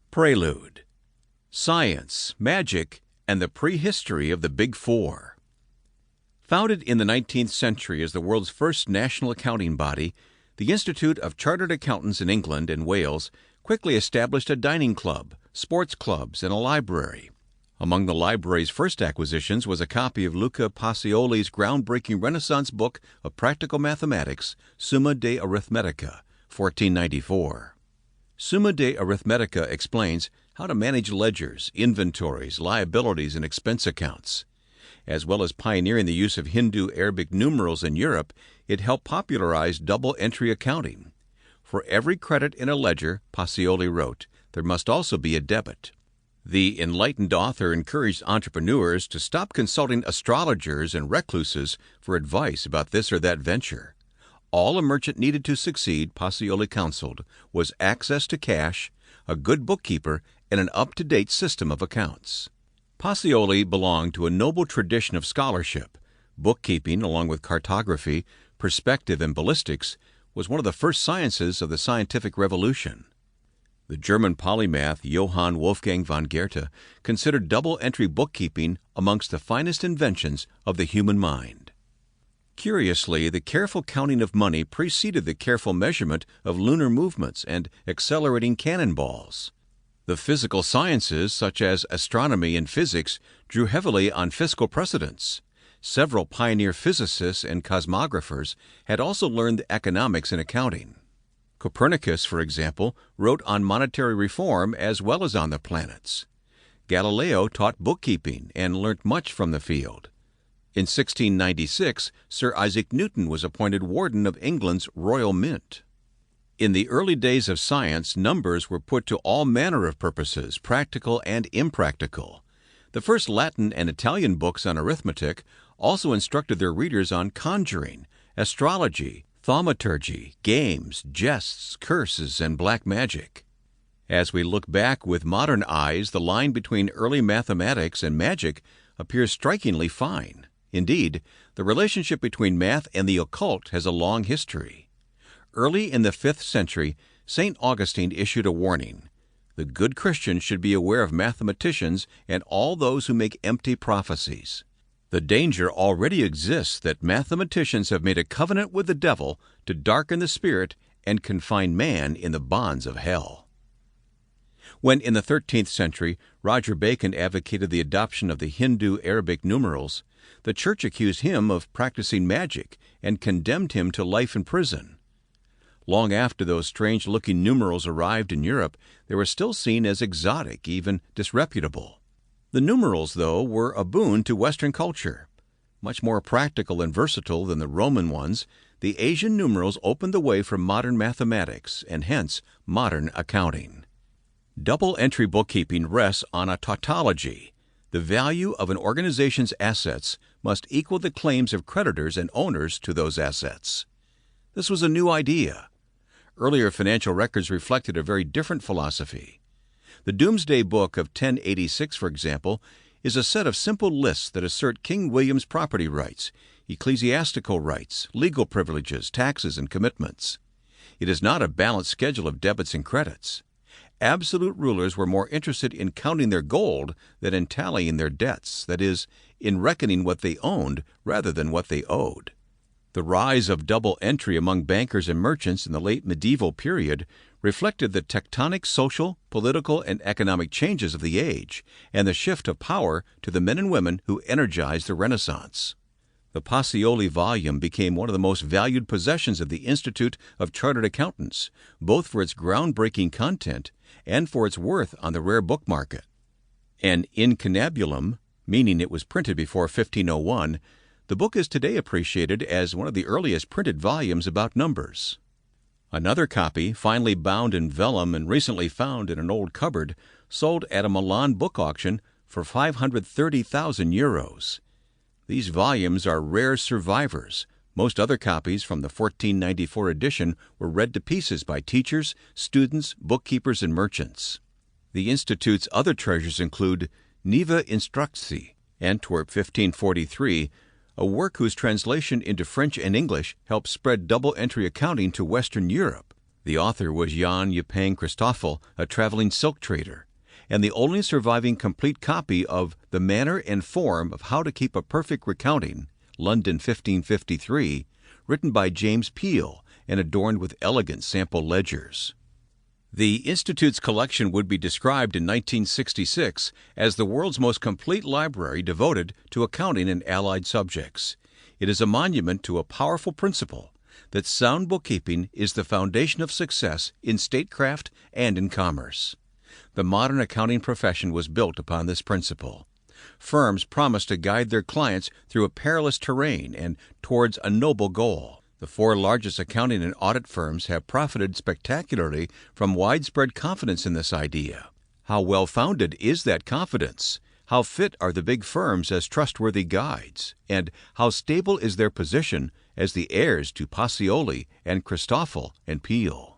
Prelude: Science, Magic, and the Prehistory of the Big Four. Founded in the 19th century as the world's first national accounting body, the Institute of Chartered Accountants in England and Wales quickly established a dining club, sports clubs, and a library. Among the library's first acquisitions was a copy of Luca Pacioli's groundbreaking Renaissance book of practical mathematics, Summa de Arithmetica, 1494. Summa de Arithmetica explains how to manage ledgers, inventories, liabilities, and expense accounts. As well as pioneering the use of Hindu Arabic numerals in Europe, it helped popularize double-entry accounting. For every credit in a ledger, Pacioli wrote, there must also be a debit. The enlightened author encouraged entrepreneurs to stop consulting astrologers and recluses for advice about this or that venture. All a merchant needed to succeed, Pacioli counseled, was access to cash, a good bookkeeper, and an up-to-date system of accounts. Pacioli belonged to a noble tradition of scholarship. Bookkeeping, along with cartography, perspective, and ballistics, was one of the first sciences of the scientific revolution. The German polymath Johann Wolfgang von Goethe considered double-entry bookkeeping amongst the finest inventions of the human mind. Curiously, the careful counting of money preceded the careful measurement of lunar movements and accelerating cannonballs. The physical sciences, such as astronomy and physics, drew heavily on fiscal precedents. Several pioneer physicists and cosmographers had also learned economics and accounting. Copernicus, for example, wrote on monetary reform as well as on the planets. Galileo taught bookkeeping and learnt much from the field. In 1696, Sir Isaac Newton was appointed Warden of England's Royal Mint. In the early days of science, numbers were put to all manner of purposes, practical and impractical. The first Latin and Italian books on arithmetic also instructed their readers on conjuring, astrology, thaumaturgy, games, jests, curses, and black magic. As we look back with modern eyes, the line between early mathematics and magic appears strikingly fine. Indeed, the relationship between math and the occult has a long history. Early in the 5th century, St. Augustine issued a warning. The good Christian should be aware of mathematicians and all those who make empty prophecies. The danger already exists that mathematicians have made a covenant with the devil to darken the spirit and confine man in the bonds of hell. When in the 13th century Roger Bacon advocated the adoption of the Hindu Arabic numerals, the Church accused him of practicing magic and condemned him to life in prison. Long after those strange-looking numerals arrived in Europe, they were still seen as exotic, even disreputable. The numerals, though, were a boon to Western culture. Much more practical and versatile than the Roman ones, the Asian numerals opened the way for modern mathematics and hence modern accounting. Double-entry bookkeeping rests on a tautology. The value of an organization's assets must equal the claims of creditors and owners to those assets. This was a new idea. Earlier financial records reflected a very different philosophy. The Doomsday Book of 1086, for example, is a set of simple lists that assert King William's property rights, ecclesiastical rights, legal privileges, taxes, and commitments. It is not a balanced schedule of debits and credits. Absolute rulers were more interested in counting their gold than in tallying their debts, that is, in reckoning what they owned rather than what they owed. The rise of double entry among bankers and merchants in the late medieval period reflected the tectonic social, political, and economic changes of the age and the shift of power to the men and women who energized the Renaissance. The Pacioli volume became one of the most valued possessions of the Institute of Chartered Accountants, both for its groundbreaking content and for its worth on the rare book market. An incunabulum, meaning it was printed before 1501, the book is today appreciated as one of the earliest printed volumes about numbers. Another copy, finely bound in vellum and recently found in an old cupboard, sold at a Milan book auction for 530,000 euros. These volumes are rare survivors. Most other copies from the 1494 edition were read to pieces by teachers, students, bookkeepers, and merchants. The Institute's other treasures include Nieuwe Instructie, Antwerp 1543, a work whose translation into French and English helped spread double-entry accounting to Western Europe. The author was Jan Ypang Christoffel, a traveling silk trader, and the only surviving complete copy of The Manner and Form of How to Keep a Perfect Recounting, London 1553, written by James Peel and adorned with elegant sample ledgers. The Institute's collection would be described in 1966 as the world's most complete library devoted to accounting and allied subjects. It is a monument to a powerful principle that sound bookkeeping is the foundation of success in statecraft and in commerce. The modern accounting profession was built upon this principle. Firms promise to guide their clients through a perilous terrain and towards a noble goal. The four largest accounting and audit firms have profited spectacularly from widespread confidence in this idea. How well-founded is that confidence? How fit are the big firms as trustworthy guides? And how stable is their position as the heirs to Pacioli and Christoffel and Peel?